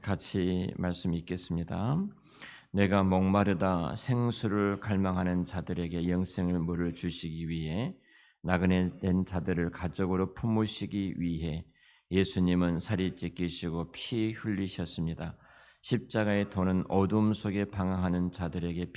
같이 말씀 읽겠습니다. 내가 목마르다 생수를 갈망하는 자들에게 영생을 물을 주시기 위해 나그네 된 자들을 가족으로 품으시기 위해 예수님은 살이 찢기시고 피 흘리셨습니다. 십자가의 도는 어둠 속에 방황하는 자들에게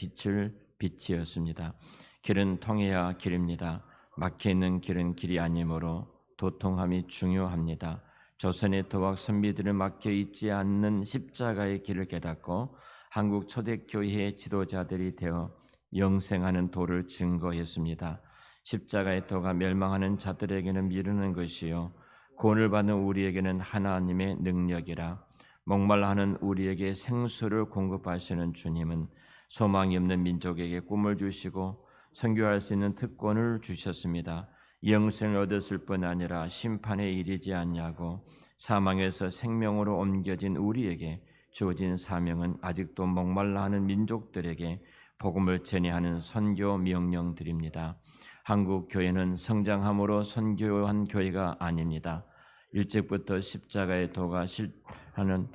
빛이었습니다. 길은 통해야 길입니다. 막혀 있는 길은 길이 아니므로 도통함이 중요합니다. 조선의 도학 선비들을 맡겨 있지 않는 십자가의 길을 깨닫고 한국 초대교회의 지도자들이 되어 영생하는 도를 증거했습니다. 십자가의 도가 멸망하는 자들에게는 미루는 것이요 구원을 받는 우리에게는 하나님의 능력이라. 목말라하는 우리에게 생수를 공급하시는 주님은 소망이 없는 민족에게 꿈을 주시고 선교할 수 있는 특권을 주셨습니다. 영생을 얻었을 뿐 아니라 심판에 이르지 않냐고 사망에서 생명으로 옮겨진 우리에게 주어진 사명은 아직도 목말라하는 민족들에게 복음을 전해하는 선교 명령들입니다. 한국 교회는 성장함으로 선교한 교회가 아닙니다. 일찍부터 십자가의 도가 실하는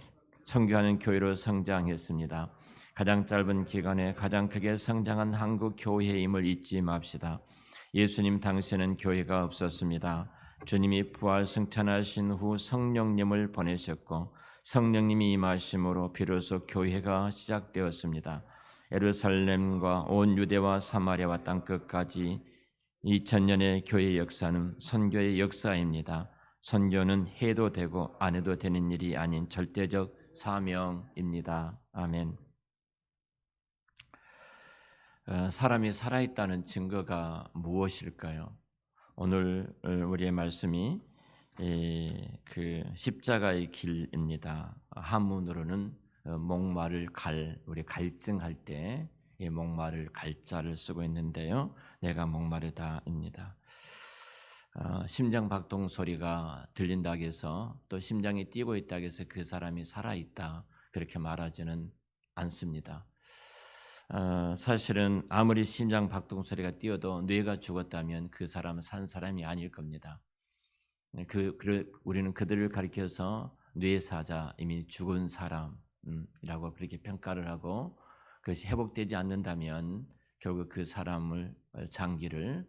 선교하는 교회로 성장했습니다. 가장 짧은 기간에 가장 크게 성장한 한국 교회임을 잊지 맙시다. 예수님 당시에는 교회가 없었습니다. 주님이 부활 승천하신 후 성령님을 보내셨고 성령님이 임하심으로 비로소 교회가 시작되었습니다. 예루살렘과 온 유대와 사마리아와 땅 끝까지 2000년의 교회 역사는 선교의 역사입니다. 선교는 해도 되고 안 해도 되는 일이 아닌 절대적 사명입니다. 아멘. 사람이 살아있다는 증거가 무엇일까요? 오늘 우리의 말씀이 그 십자가의 길입니다. 한문으로는 목마를 우리 갈증할 때 목마를 갈자를 쓰고 있는데요. 내가 목마르다입니다. 심장 박동 소리가 들린다고 해서 또 심장이 뛰고 있다고 해서 그 사람이 살아있다 그렇게 말하지는 않습니다. 사실은 아무리 심장 박동 소리가 뛰어도 뇌가 죽었다면 그 사람은 산 사람이 아닐 겁니다. 우리는 그들을 가리켜서 뇌사자, 이미 죽은 사람이라고 그렇게 평가를 하고 그것이 회복되지 않는다면 결국 그 사람을 장기를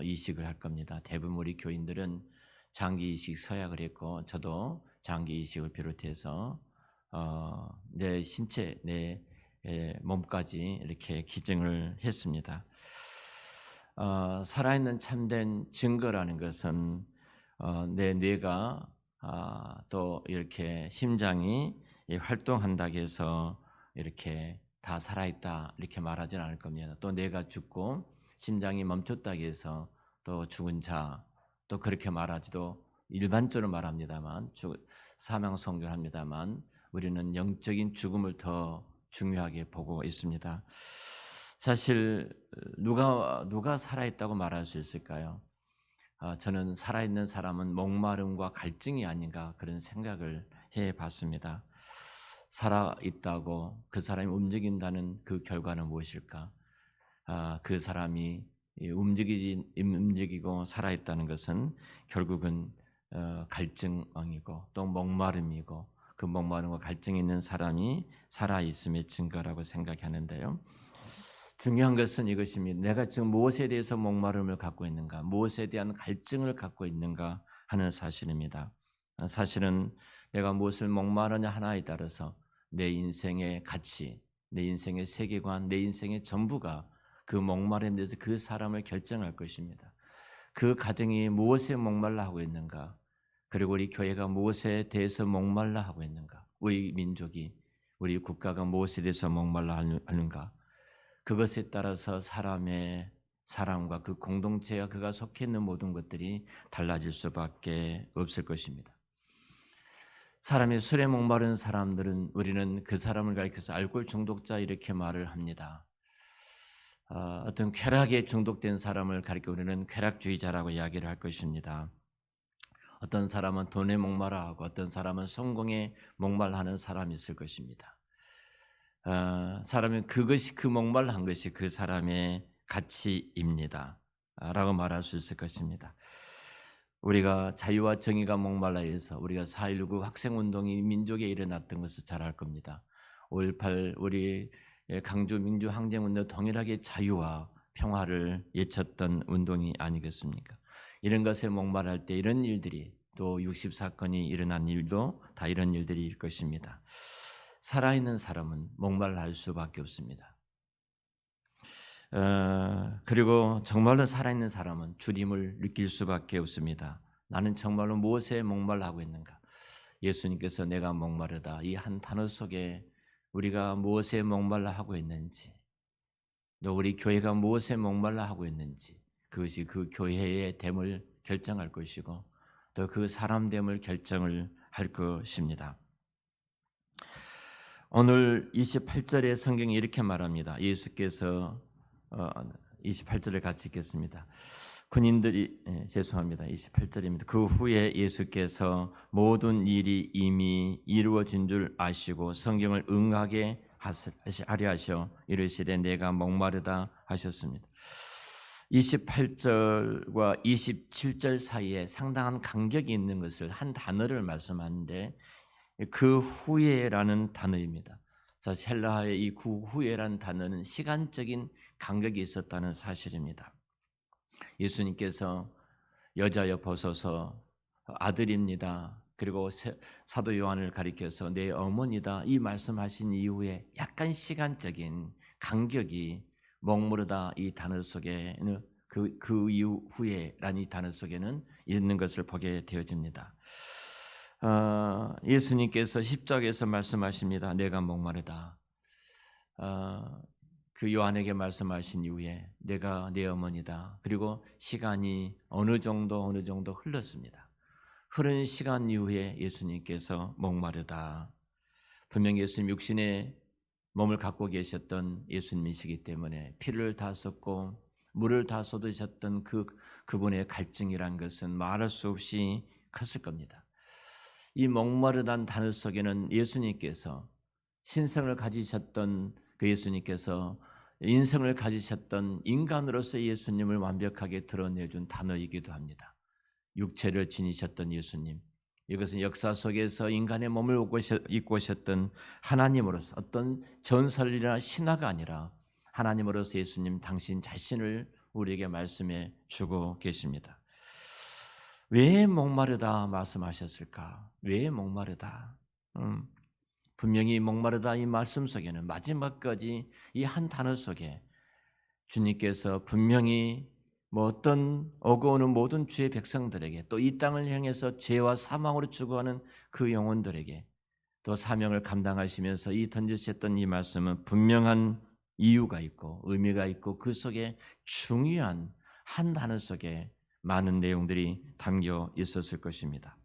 이식을 할 겁니다. 대부분 우리 교인들은 장기 이식 서약을 했고 저도 장기 이식을 비롯해서 내 신체, 내 몸까지 이렇게 기증을 했습니다. 살아있는 참된 증거라는 것은 내 뇌가 또 이렇게 심장이 활동한다고 해서 이렇게 다 살아있다 이렇게 말하지는 않을 겁니다. 또 뇌가 죽고 심장이 멈췄다고 해서 또 죽은 자 또 그렇게 말하지도 일반적으로 말합니다만 사명 선고합니다만 우리는 영적인 죽음을 더 중요하게 보고 있습니다. 사실 누가 살아있다고 말할 수 있을까요? 저는 살아있는 사람은 목마름과 갈증이 아닌가 그런 생각을 해봤습니다. 살아있다고 그 사람이 움직인다는 그 결과는 무엇일까? 그 사람이 움직이고 살아있다는 것은 결국은 갈증이고 또 목마름이고 그 목마름과 갈증이 있는 사람이 살아있음의 증거라고 생각하는데요. 중요한 것은 이것입니다. 내가 지금 무엇에 대해서 목마름을 갖고 있는가, 무엇에 대한 갈증을 갖고 있는가 하는 사실입니다. 사실은 내가 무엇을 목마르냐 하나에 따라서 내 인생의 가치, 내 인생의 세계관, 내 인생의 전부가 그 목마름에 대해서 그 사람을 결정할 것입니다. 그 가정이 무엇에 목말라 하고 있는가, 그리고 우리 교회가 무엇에 대해서 목말라 하고 있는가, 우리 민족이, 우리 국가가 무엇에 대해서 목말라 하는가, 그것에 따라서 사람과 그 공동체와 그가 속해 있는 모든 것들이 달라질 수밖에 없을 것입니다. 사람이 술에 목마른 사람들은 우리는 그 사람을 가리켜서 알코올 중독자 이렇게 말을 합니다. 어떤 쾌락에 중독된 사람을 가리켜 우리는 쾌락주의자라고 이야기를 할 것입니다. 어떤 사람은 돈에 목말라하고 어떤 사람은 성공에 목말라하는 사람이 있을 것입니다. 사람은 그것이 그 목말라한 것이 그 사람의 가치입니다. 라고 말할 수 있을 것입니다. 우리가 자유와 정의가 목말라 해서 우리가 4.19 학생운동이 민족에 일어났던 것을 잘 알 겁니다. 5.18 우리 강주 민주항쟁운동 동일하게 자유와 평화를 외쳤던 운동이 아니겠습니까? 이런 것에 목말할 때 이런 일들이 또 60사건이 일어난 일도 다 이런 일들일 것입니다. 살아있는 사람은 목말라 수밖에 없습니다. 그리고 정말로 살아있는 사람은 주님을 느낄 수밖에 없습니다. 나는 정말로 무엇에 목말라하고 있는가? 예수님께서 내가 목마르다 이 한 단어 속에 우리가 무엇에 목말라하고 있는지, 또 우리 교회가 무엇에 목말라하고 있는지, 그것이 그 교회의 됨을 결정할 것이고 또 그 사람 됨을 결정을 할 것입니다. 오늘 28절의 성경이 이렇게 말합니다. 예수께서 28절을 같이 읽겠습니다. 군인들이 죄송합니다. 28절입니다. 그 후에 예수께서 모든 일이 이미 이루어진 줄 아시고 성경을 응하게 하려 하셔 이르시되 내가 목마르다 하셨습니다. 28절과 27절 사이에 상당한 간격이 있는 것을 한 단어를 말씀하는데 그 후에라는 단어입니다. 사실 헬라어의 이 그 후에라는 단어는 시간적인 간격이 있었다는 사실입니다. 예수님께서 여자여 벗어서 아들입니다. 그리고 사도 요한을 가리켜서 내 어머니다 이 말씀하신 이후에 약간 시간적인 간격이 목마르다 이 단어 속에는 그 이후에라는 이 단어 속에는 있는 것을 보게 되어집니다. 예수님께서 십자가에서 말씀하십니다. 내가 목마르다. 그 요한에게 말씀하신 이후에 내가 내 어머니다. 그리고 시간이 어느 정도 흘렀습니다. 흐른 시간 이후에 예수님께서 목마르다. 분명히 예수님 육신의 몸을 갖고 계셨던 예수님이시기 때문에 피를 다 쏟고 물을 다 쏟으셨던 그분의 갈증이란 것은 말할 수 없이 컸을 겁니다. 이 목마르다는 단어 속에는 예수님께서 신성을 가지셨던 그 예수님께서 인성을 가지셨던 인간으로서 예수님을 완벽하게 드러내준 단어이기도 합니다. 육체를 지니셨던 예수님, 이것은 역사 속에서 인간의 몸을 입고 오셨던 하나님으로서 어떤 전설이나 신화가 아니라 하나님으로서 예수님 당신 자신을 우리에게 말씀해 주고 계십니다. 왜 목마르다 말씀하셨을까? 왜 목마르다? 분명히 목마르다 이 말씀 속에는 마지막까지 이 한 단어 속에 주님께서 분명히 어떤 오고 오는 모든 주의 백성들에게 또 이 땅을 향해서 죄와 사망으로 죽어가는 그 영혼들에게 또 사명을 감당하시면서 이 던지셨던 이 말씀은 분명한 이유가 있고 의미가 있고 그 속에 중요한 한 단어 속에 많은 내용들이 담겨 있었을 것입니다.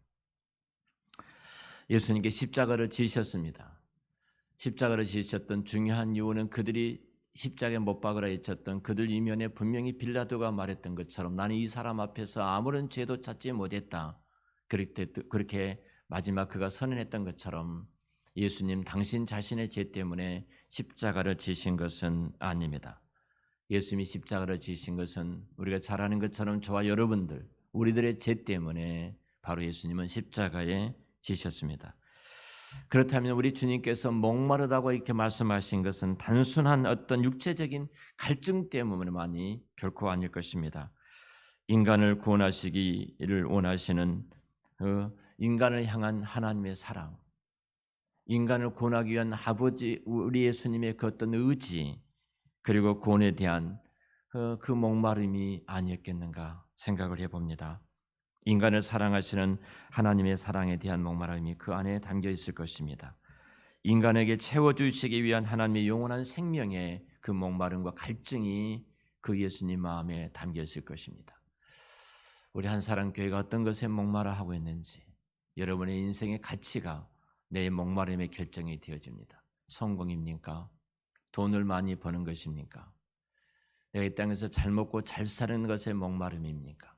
예수님께 십자가를 지셨습니다. 십자가를 지셨던 중요한 이유는 그들이 십자가에 못 박으라 외쳤던 그들 이면에 분명히 빌라도가 말했던 것처럼 나는 이 사람 앞에서 아무런 죄도 찾지 못했다. 그렇게 마지막 그가 선언했던 것처럼 예수님 당신 자신의 죄 때문에 십자가를 지신 것은 아닙니다. 예수님이 십자가를 지신 것은 우리가 잘 아는 것처럼 저와 여러분들 우리들의 죄 때문에 바로 예수님은 십자가에 지셨습니다. 그렇다면 우리 주님께서 목마르다고 이렇게 말씀하신 것은 단순한 어떤 육체적인 갈증 때문만이 결코 아닐 것입니다. 인간을 구원하시기를 원하시는 인간을 향한 하나님의 사랑, 인간을 구원하기 위한 아버지 우리 예수님의 그 어떤 의지, 그리고 구원에 대한 그 목마름이 아니었겠는가 생각을 해봅니다. 인간을 사랑하시는 하나님의 사랑에 대한 목마름이 그 안에 담겨 있을 것입니다. 인간에게 채워주시기 위한 하나님의 영원한 생명의 그 목마름과 갈증이 그 예수님 마음에 담겨 있을 것입니다. 우리 한사랑교회가 어떤 것에 목마라 하고 있는지 여러분의 인생의 가치가 내 목마름의 결정이 되어집니다. 성공입니까? 돈을 많이 버는 것입니까? 내가 이 땅에서 잘 먹고 잘 사는 것에 목마름입니까?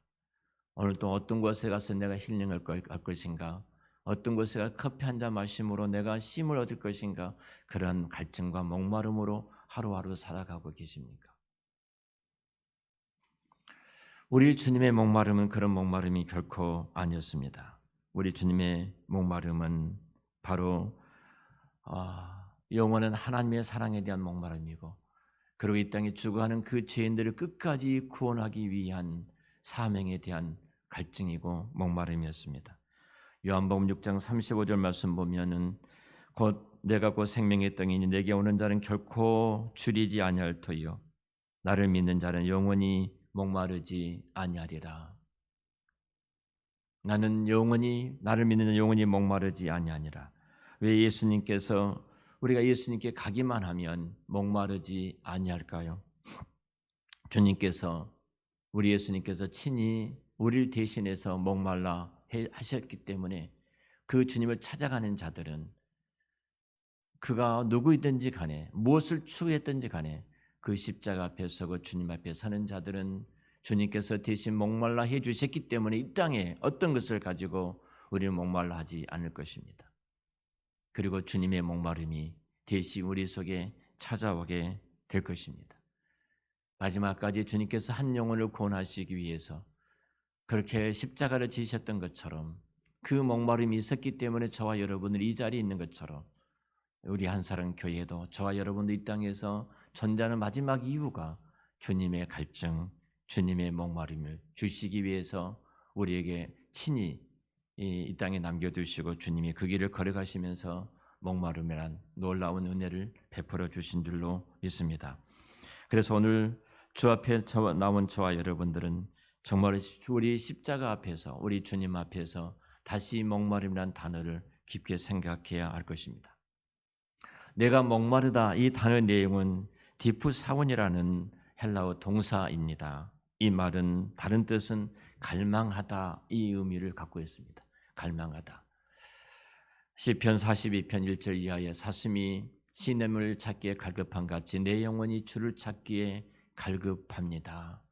오늘 또 어떤 곳에 가서 내가 힐링을 할 것인가? 어떤 곳에 가서 커피 한 잔 마심으로 내가 쉼을 얻을 것인가? 그런 갈증과 목마름으로 하루하루 살아가고 계십니까? 우리 주님의 목마름은 그런 목마름이 결코 아니었습니다. 우리 주님의 목마름은 바로 영원한 하나님의 사랑에 대한 목마름이고, 그리고 이 땅에 죽어가는 그 죄인들을 끝까지 구원하기 위한 사명에 대한 갈증이고 목마름이었습니다. 요한복음 6장 35절 말씀 보면은 곧 내가 곧 생명의 떡이니 내게 오는 자는 결코 줄이지 아니할 터이요 나를 믿는 자는 영원히 목마르지 아니하리라. 나를 믿는 자는 영원히 목마르지 아니하니라. 왜 우리가 예수님께 가기만 하면 목마르지 아니할까요? 우리 예수님께서 친히 우리를 대신해서 목말라 하셨기 때문에 그 주님을 찾아가는 자들은 그가 누구이든지 간에 무엇을 추구했든지 간에 그 십자가 앞에 서고 주님 앞에 서는 자들은 주님께서 대신 목말라 해주셨기 때문에 이 땅에 어떤 것을 가지고 우리를 목말라 하지 않을 것입니다. 그리고 주님의 목마름이 대신 우리 속에 찾아오게 될 것입니다. 마지막까지 주님께서 한 영혼을 구원하시기 위해서 그렇게 십자가를 지셨던 것처럼 그 목마름이 있었기 때문에 저와 여러분은 이 자리에 있는 것처럼 우리 한사랑 교회도 저와 여러분도 이 땅에서 전자는 마지막 이유가 주님의 갈증, 주님의 목마름을 주시기 위해서 우리에게 친히 이 땅에 남겨두시고 주님이 그 길을 걸어가시면서 목마름이란 놀라운 은혜를 베풀어 주신 줄로 믿습니다. 그래서 오늘 주 앞에 나온 저와 여러분들은 정말 우리 십자가 앞에서 우리 주님 앞에서 다시 목마름이란 단어를 깊게 생각해야 할 것입니다. 내가 목마르다 이 단어의 내용은 디프사원이라는 헬라어 동사입니다. 이 말은 다른 뜻은 갈망하다 이 의미를 갖고 있습니다. 갈망하다. 시편 42편 1절 이하의 사슴이 시냇물을 찾기에 갈급한 같이 내 영혼이 주를 찾기에 갈급합니다.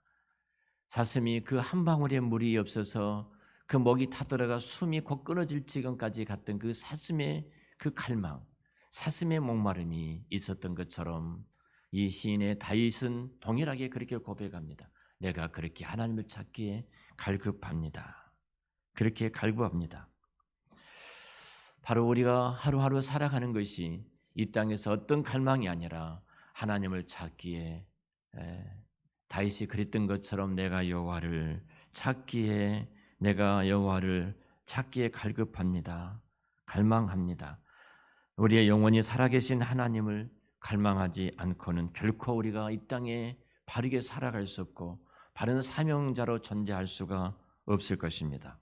사슴이 그 한 방울의 물이 없어서 그 목이 타들어가 숨이 곧 끊어질 지경까지 갔던 그 사슴의 그 갈망, 사슴의 목마름이 있었던 것처럼 이 시인의 다윗은 동일하게 그렇게 고백합니다. 내가 그렇게 하나님을 찾기에 갈급합니다. 그렇게 갈구합니다. 바로 우리가 하루하루 살아가는 것이 이 땅에서 어떤 갈망이 아니라 하나님을 찾기에 다윗이 그랬던 것처럼 내가 여호와를 찾기에 갈급합니다. 갈망합니다. 우리의 영혼이 살아계신 하나님을 갈망하지 않고는 결코 우리가 이 땅에 바르게 살아갈 수 없고 바른 사명자로 존재할 수가 없을 것입니다.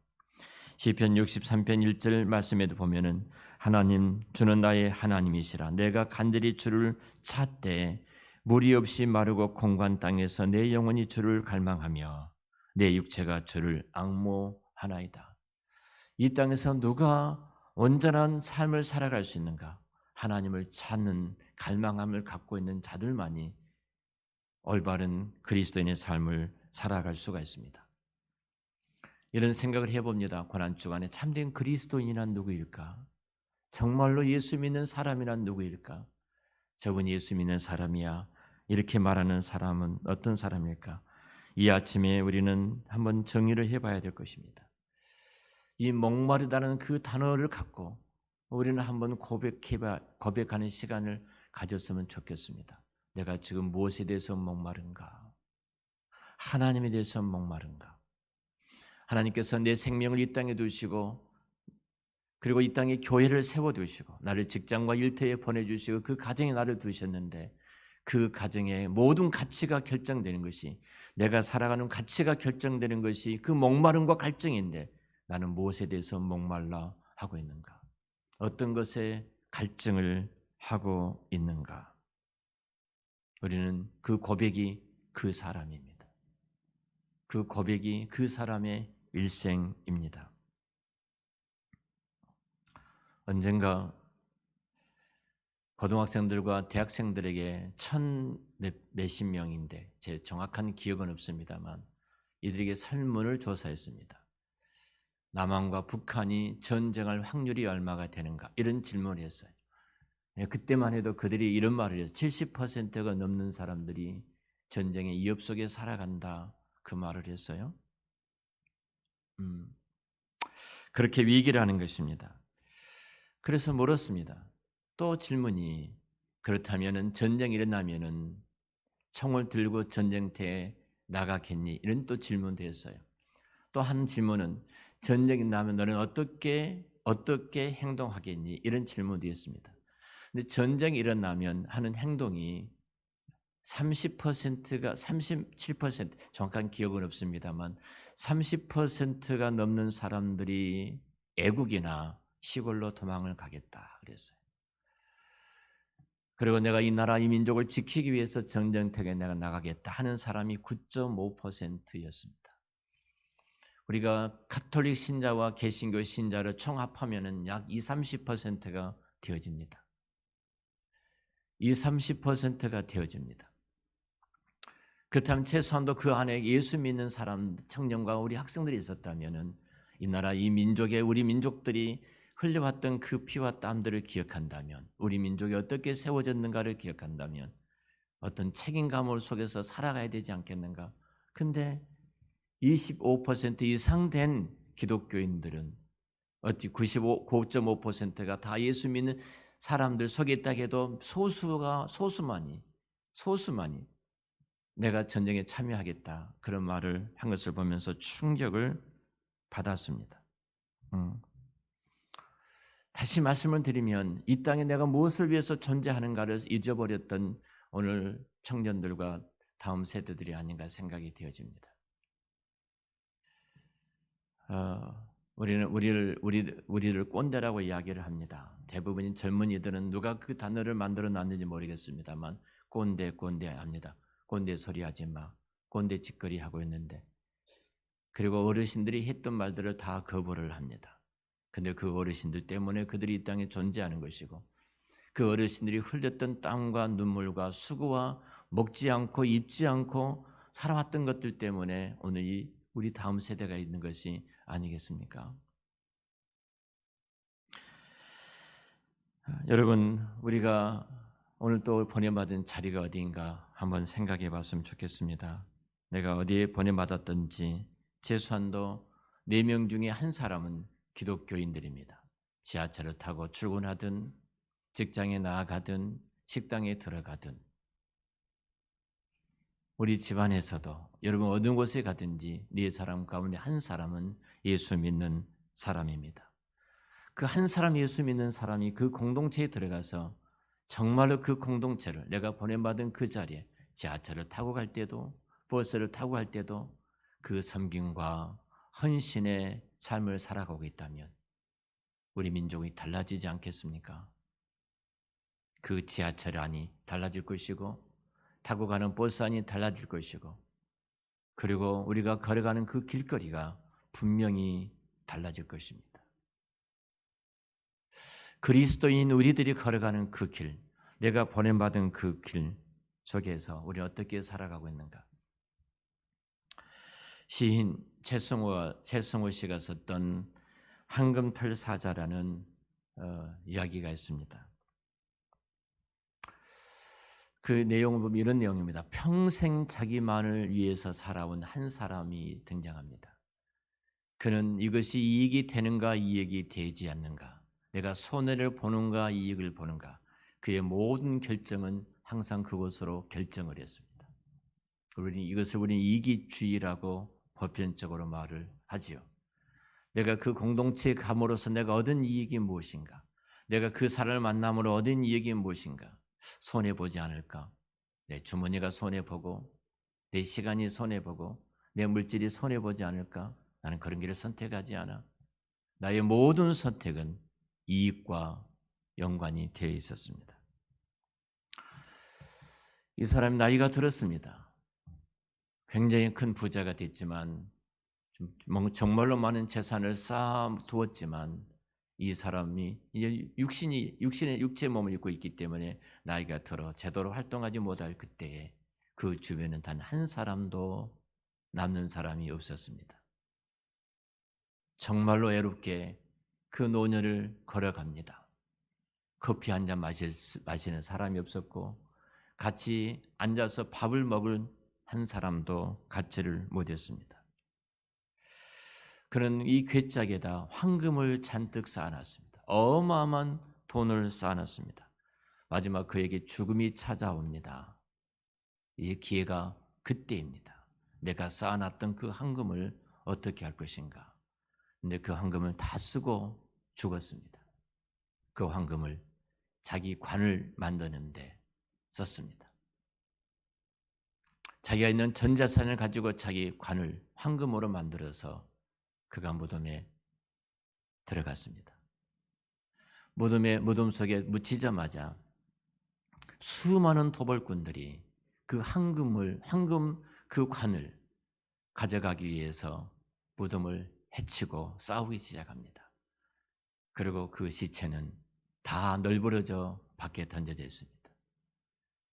시편 63편 1절 말씀에도 보면은 하나님 주는 나의 하나님이시라 내가 간절히 주를 찾되 물이 없이 마르고 공고한 땅에서 내 영혼이 주를 갈망하며 내 육체가 주를 앙모하나이다. 이 땅에서 누가 온전한 삶을 살아갈 수 있는가? 하나님을 찾는 갈망함을 갖고 있는 자들만이 올바른 그리스도인의 삶을 살아갈 수가 있습니다. 이런 생각을 해봅니다. 고난주간에 참된 그리스도인이란 누구일까? 정말로 예수 믿는 사람이란 누구일까? 저분 예수 믿는 사람이야. 이렇게 말하는 사람은 어떤 사람일까? 이 아침에 우리는 한번 정의를 해봐야 될 것입니다. 이 목마르다는 그 단어를 갖고 우리는 한번 고백하는 시간을 가졌으면 좋겠습니다. 내가 지금 무엇에 대해서 목마른가? 하나님에 대해서 목마른가? 하나님께서 내 생명을 이 땅에 두시고 그리고 이 땅에 교회를 세워두시고 나를 직장과 일터에 보내주시고 그 가정에 나를 두셨는데 그 가정의 모든 가치가 결정되는 것이 내가 살아가는 가치가 결정되는 것이 그 목마름과 갈증인데 나는 무엇에 대해서 목말라 하고 있는가? 어떤 것에 갈증을 하고 있는가? 우리는 그 고백이 그 사람입니다. 그 고백이 그 사람의 일생입니다. 언젠가 고등학생들과 대학생들에게 몇십 명인데 제 정확한 기억은 없습니다만 이들에게 설문을 조사했습니다. 남한과 북한이 전쟁할 확률이 얼마가 되는가? 이런 질문을 했어요. 그때만 해도 그들이 이런 말을 했어요. 70%가 넘는 사람들이 전쟁의 위협 속에 살아간다. 그 말을 했어요. 음, 그렇게 위기라는 것입니다. 그래서 물었습니다. 또 질문이 그렇다면은 전쟁이 일어나면은 총을 들고 전쟁터에 나가겠니? 이런 또 질문도 했어요. 또 한 질문은 전쟁이 나면 너는 어떻게 행동하겠니? 이런 질문도 했습니다. 근데 전쟁이 일어나면 하는 행동이 30%가 37% 정확한 기억은 없습니다만 30%가 넘는 사람들이 애국이나 시골로 도망을 가겠다 그랬어요. 그리고 내가 이 나라 이 민족을 지키기 위해서 전쟁터에 내가 나가겠다 하는 사람이 9.5%였습니다. 우리가 가톨릭 신자와 개신교 신자를 총합하면은 약 20-30%가 되어집니다. 20-30%가 되어집니다. 그렇다면 최소한도 그 안에 예수 믿는 사람, 청년과 우리 학생들이 있었다면은 이 나라 이 민족의 우리 민족들이 흘려왔던 그 피와 땀들을 기억한다면, 우리 민족이 어떻게 세워졌는가를 기억한다면 어떤 책임감 속에서 살아가야 되지 않겠는가? 근데 25% 이상 된 기독교인들은 어찌 9.5%가 다 예수 믿는 사람들 속에 있다 해도 소수만이 내가 전쟁에 참여하겠다 그런 말을 한 것을 보면서 충격을 받았습니다. 다시 말씀을 드리면 이 땅에 내가 무엇을 위해서 존재하는가를 잊어버렸던 오늘 청년들과 다음 세대들이 아닌가 생각이 되어집니다. 우리를 꼰대라고 이야기를 합니다. 대부분인 젊은이들은 누가 그 단어를 만들어 놨는지 모르겠습니다만 꼰대 합니다. 꼰대 소리 하지 마. 꼰대 짓거리 하고 있는데 그리고 어르신들이 했던 말들을 다 거부를 합니다. 근데 그 어르신들 때문에 그들이 이 땅에 존재하는 것이고 그 어르신들이 흘렸던 땀과 눈물과 수고와 먹지 않고 입지 않고 살아왔던 것들 때문에 오늘 우리 다음 세대가 있는 것이 아니겠습니까? 여러분, 우리가 오늘 또 보내받은 자리가 어디인가 한번 생각해 봤으면 좋겠습니다. 내가 어디에 보내받았든지 최소한도 4명 중에 한 사람은 기독교인들입니다. 지하철을 타고 출근하든 직장에 나아가든 식당에 들어가든 우리 집안에서도 여러분 어느 곳에 가든지 4사람 가운데 한 사람은 예수 믿는 사람입니다. 그 한 사람 예수 믿는 사람이 그 공동체에 들어가서 정말로 그 공동체를 내가 보내받은 그 자리에 지하철을 타고 갈 때도 버스를 타고 갈 때도 그 섬김과 헌신의 삶을 살아가고 있다면 우리 민족이 달라지지 않겠습니까? 그 지하철 안이 달라질 것이고 타고 가는 버스 안이 달라질 것이고 그리고 우리가 걸어가는 그 길거리가 분명히 달라질 것입니다. 그리스도인 우리들이 걸어가는 그 길, 내가 보냄받은 그 길 속에서 우리 어떻게 살아가고 있는가? 시인 최승호 씨가 썼던 황금털 사자라는 이야기가 있습니다. 그 내용을 보면 이런 내용입니다. 평생 자기만을 위해서 살아온 한 사람이 등장합니다. 그는 이것이 이익이 되는가 이익이 되지 않는가, 내가 손해를 보는가 이익을 보는가, 그의 모든 결정은 항상 그것으로 결정을 했습니다. 우리는 이기주의라고 보편적으로 말을 하지요. 내가 그 공동체에 감으로써 내가 얻은 이익이 무엇인가, 내가 그 사람을 만남으로 얻은 이익이 무엇인가, 손해보지 않을까, 내 주머니가 손해보고 내 시간이 손해보고 내 물질이 손해보지 않을까, 나는 그런 길을 선택하지 않아. 나의 모든 선택은 이익과 연관이 되어 있었습니다. 이 사람이 나이가 들었습니다. 굉장히 큰 부자가 됐지만 정말로 많은 재산을 쌓아두었지만 이 사람이 이제 육체의 몸을 입고 있기 때문에 나이가 들어 제대로 활동하지 못할 그때에 그 주변은 단 한 사람도 남는 사람이 없었습니다. 정말로 애롭게 그 노년을 걸어갑니다. 커피 한잔 마시는 사람이 없었고 같이 앉아서 밥을 먹을 한 사람도 갖지를 못했습니다. 그는 이 괴짝에다 황금을 잔뜩 쌓아놨습니다. 어마어마한 돈을 쌓아놨습니다. 마지막 그에게 죽음이 찾아옵니다. 이 기회가 그때입니다. 내가 쌓아놨던 그 황금을 어떻게 할 것인가. 근데 그 황금을 다 쓰고 죽었습니다. 그 황금을 자기 관을 만드는데 썼습니다. 자기가 있는 전 재산을 가지고 자기 관을 황금으로 만들어서 그가 무덤에 들어갔습니다. 무덤 속에 묻히자마자 수많은 도벌꾼들이 그 황금 그 관을 가져가기 위해서 무덤을 해치고 싸우기 시작합니다. 그리고 그 시체는 다 널브러져 밖에 던져져 있습니다.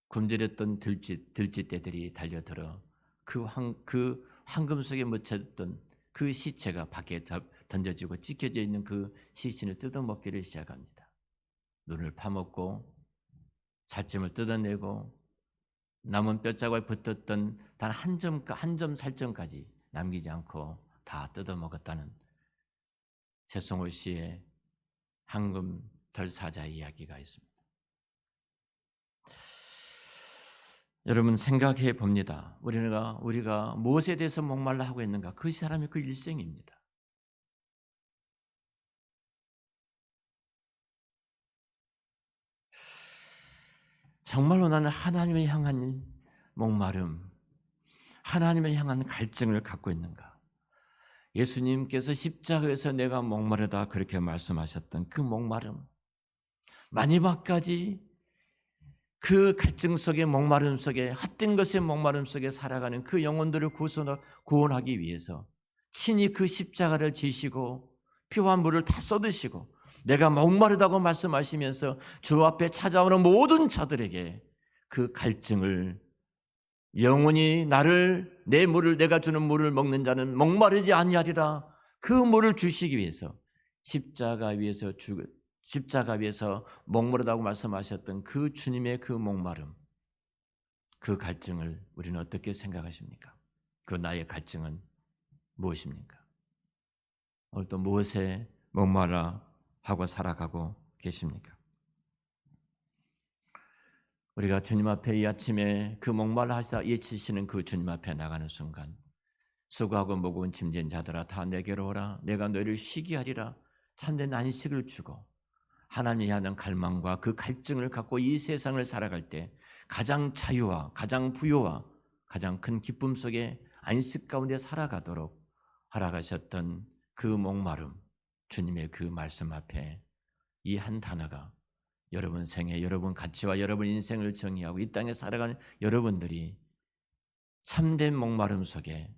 굶주렸던 들쥐떼들이 달려들어 그 황금 속에 묻혀있던 그 시체가 밖에 던져지고 찢겨져 있는 그 시신을 뜯어먹기를 시작합니다. 눈을 파먹고 살점을 뜯어내고 남은 뼈자국에 붙었던 단 한 점 살점까지 남기지 않고 다 뜯어먹었다는 최성호 씨의 황금 덜사자의 이야기가 있습니다. 여러분 생각해 봅니다. 우리가 무엇에 대해서 목말라 하고 있는가? 그 사람이 그 일생입니다. 정말로 나는 하나님을 향한 목마름, 하나님을 향한 갈증을 갖고 있는가? 예수님께서 십자가에서 내가 목마르다 그렇게 말씀하셨던 그 목마름, 마지막까지 그 갈증 속에 목마름 속에 헛된 것의 목마름 속에 살아가는 그 영혼들을 구원하기 위해서 친히 그 십자가를 지시고 피와 물을 다 쏟으시고 내가 목마르다고 말씀하시면서 주 앞에 찾아오는 모든 자들에게 그 갈증을 영원히 내 물을 내가 주는 물을 먹는 자는 목마르지 아니하리라 그 물을 주시기 위해서 십자가 위에서 목마르다고 말씀하셨던 그 주님의 그 목마름, 그 갈증을 우리는 어떻게 생각하십니까? 그 나의 갈증은 무엇입니까? 오늘 또 무엇에 목마라 하고 살아가고 계십니까? 우리가 주님 앞에 이 아침에 그 목말라 하시다 예치시는 그 주님 앞에 나가는 순간 수고하고 무거운 짐진 자들아 다 내게로 오라 내가 너희를 쉬게 하리라 참된 안식을 주고 하나님이 하는 갈망과 그 갈증을 갖고 이 세상을 살아갈 때 가장 자유와 가장 부요와 가장 큰 기쁨 속에 안식 가운데 살아가도록 허락하셨던 그 목마름 주님의 그 말씀 앞에 이 한 단어가 여러분 생애, 여러분 가치와 여러분 인생을 정의하고 이 땅에 살아가는 여러분들이 참된 목마름 속에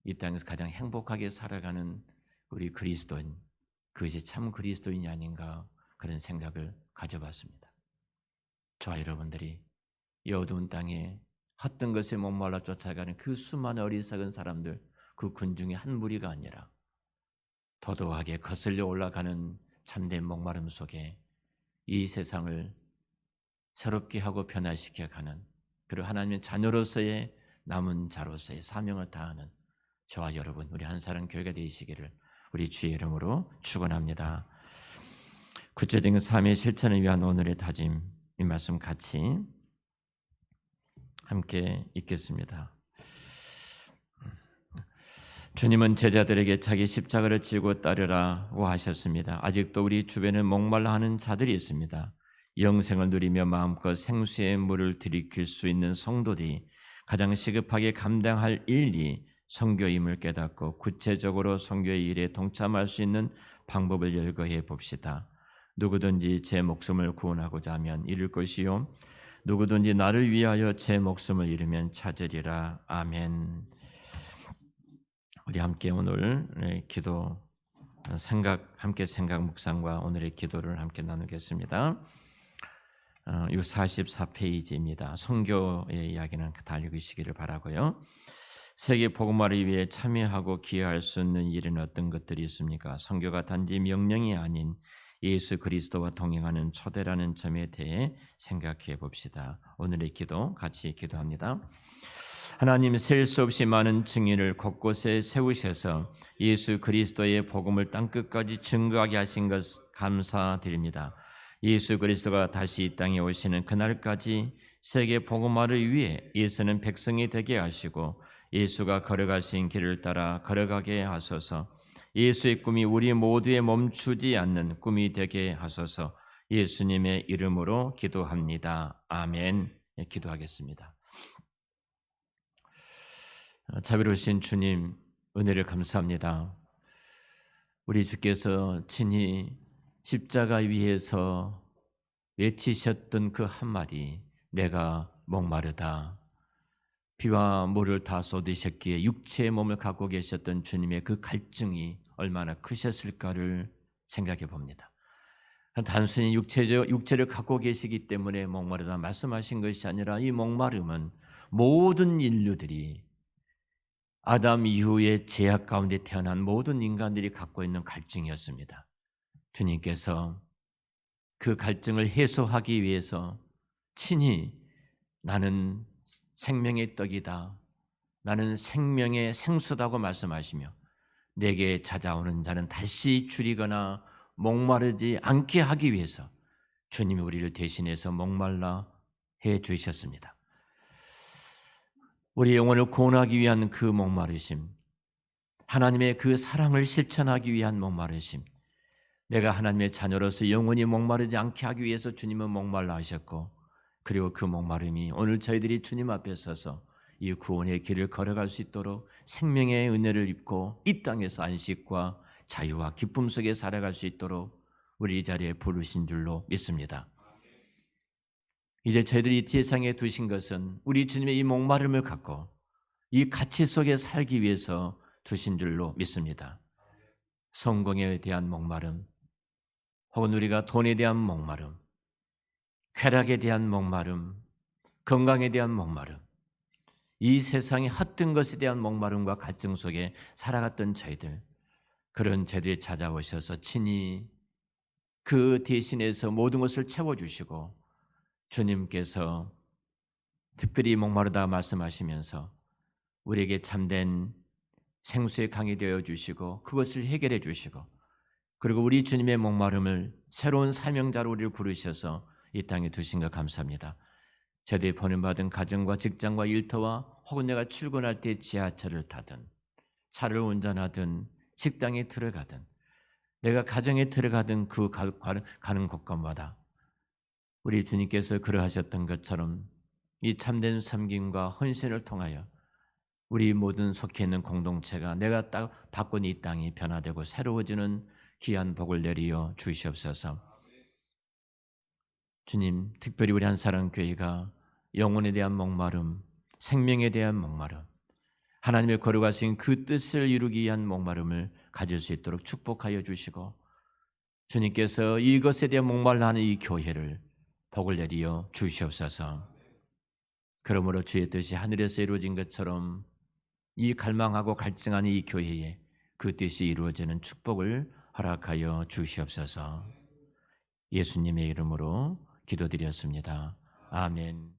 이 땅에서 가장 행복하게 살아가는 우리 그리스도인, 그것이 참 그리스도인이 아닌가 그런 생각을 가져봤습니다. 저와 여러분들이 이 어두운 땅에 헛된 것에 목말라 쫓아가는 그 수많은 어리석은 사람들, 그 군중의 한 무리가 아니라 도도하게 거슬려 올라가는 참된 목마름 속에 이 세상을 새롭게 하고 변화시켜 가는 그리고 하나님의 자녀로서의 남은 자로서의 사명을 다하는 저와 여러분 우리 한사람 교회가 되시기를 우리 주의 이름으로 축원합니다. 구체적인 삶의 실천을 위한 오늘의 다짐 이 말씀 같이 함께 읽겠습니다. 주님은 제자들에게 자기 십자가를 지고 따르라고 하셨습니다. 아직도 우리 주변에 목말라 하는 자들이 있습니다. 영생을 누리며 마음껏 생수의 물을 들이킬 수 있는 성도들이 가장 시급하게 감당할 일이 선교임을 깨닫고 구체적으로 선교의 일에 동참할 수 있는 방법을 열거해 봅시다. 누구든지 제 목숨을 구원하고자 하면 잃을 것이요 누구든지 나를 위하여 제 목숨을 잃으면 찾으리라. 아멘. 우리 함께 오늘 기도 함께 생각 묵상과 오늘의 기도를 함께 나누겠습니다. 44페이지입니다. 선교의 이야기는 다 읽으시기를 바라고요. 세계 복음화를 위해 참여하고 기여할 수 있는 일은 어떤 것들이 있습니까? 선교가 단지 명령이 아닌 예수 그리스도와 동행하는 초대라는 점에 대해 생각해 봅시다. 오늘의 기도 같이 기도합니다. 하나님, 셀 수 없이 많은 증인을 곳곳에 세우셔서 예수 그리스도의 복음을 땅끝까지 증거하게 하신 것 감사드립니다. 예수 그리스도가 다시 이 땅에 오시는 그날까지 세계 복음화를 위해 예수는 백성이 되게 하시고 예수가 걸어가신 길을 따라 걸어가게 하소서. 예수의 꿈이 우리 모두의 멈추지 않는 꿈이 되게 하소서. 예수님의 이름으로 기도합니다. 아멘. 기도하겠습니다. 자비로우신 주님, 은혜를 감사합니다. 우리 주께서 친히 십자가 위에서 외치셨던 그 한마디, 내가 목마르다. 비와 물을 다 쏟으셨기에 육체의 몸을 갖고 계셨던 주님의 그 갈증이 얼마나 크셨을까를 생각해 봅니다. 단순히 육체를 갖고 계시기 때문에 목마르다 말씀하신 것이 아니라 이 목마름은 모든 인류들이 아담 이후에 죄악 가운데 태어난 모든 인간들이 갖고 있는 갈증이었습니다. 주님께서 그 갈증을 해소하기 위해서 친히 나는 생명의 떡이다. 나는 생명의 생수다고 말씀하시며 내게 찾아오는 자는 다시 줄이거나 목마르지 않게 하기 위해서 주님이 우리를 대신해서 목말라 해 주셨습니다. 우리 영혼을 구원하기 위한 그 목마르심, 하나님의 그 사랑을 실천하기 위한 목마르심, 내가 하나님의 자녀로서 영원히 목마르지 않게 하기 위해서 주님은 목말라 하셨고, 그리고 그 목마름이 오늘 저희들이 주님 앞에 서서 이 구원의 길을 걸어갈 수 있도록 생명의 은혜를 입고 이 땅에서 안식과 자유와 기쁨 속에 살아갈 수 있도록 우리 이 자리에 부르신 줄로 믿습니다. 이제 저희들이 이 세상에 두신 것은 우리 주님의 이 목마름을 갖고 이 가치 속에 살기 위해서 두신 줄로 믿습니다. 성공에 대한 목마름, 혹은 우리가 돈에 대한 목마름, 쾌락에 대한 목마름, 건강에 대한 목마름, 이 세상의 헛된 것에 대한 목마름과 갈증 속에 살아갔던 저희들, 그런 저희들이 찾아오셔서 친히 그 대신에서 모든 것을 채워주시고 주님께서 특별히 목마르다 말씀하시면서 우리에게 참된 생수의 강이 되어 주시고 그것을 해결해 주시고, 그리고 우리 주님의 목마름을 새로운 사명자로 우리를 부르셔서 이 땅에 두신 것 감사합니다. 저들이 보내받은 가정과 직장과 일터와 혹은 내가 출근할 때 지하철을 타든 차를 운전하든 식당에 들어가든 내가 가정에 들어가든 그 가는 곳간마다 우리 주님께서 그러하셨던 것처럼 이 참된 섬김과 헌신을 통하여 우리 모든 속해 있는 공동체가 내가 딱 바꾼 이 땅이 변화되고 새로워지는 귀한 복을 내리어 주시옵소서. 주님, 특별히 우리 한사랑교회가 영혼에 대한 목마름, 생명에 대한 목마름, 하나님의 거룩하신 그 뜻을 이루기 위한 목마름을 가질 수 있도록 축복하여 주시고, 주님께서 이것에 대한 목말라하는 이 교회를 복을 내리어 주시옵소서. 그러므로 주의 뜻이 하늘에서 이루어진 것처럼 이 갈망하고 갈증하는 이 교회에 그 뜻이 이루어지는 축복을 허락하여 주시옵소서. 예수님의 이름으로 기도드렸습니다. 아멘.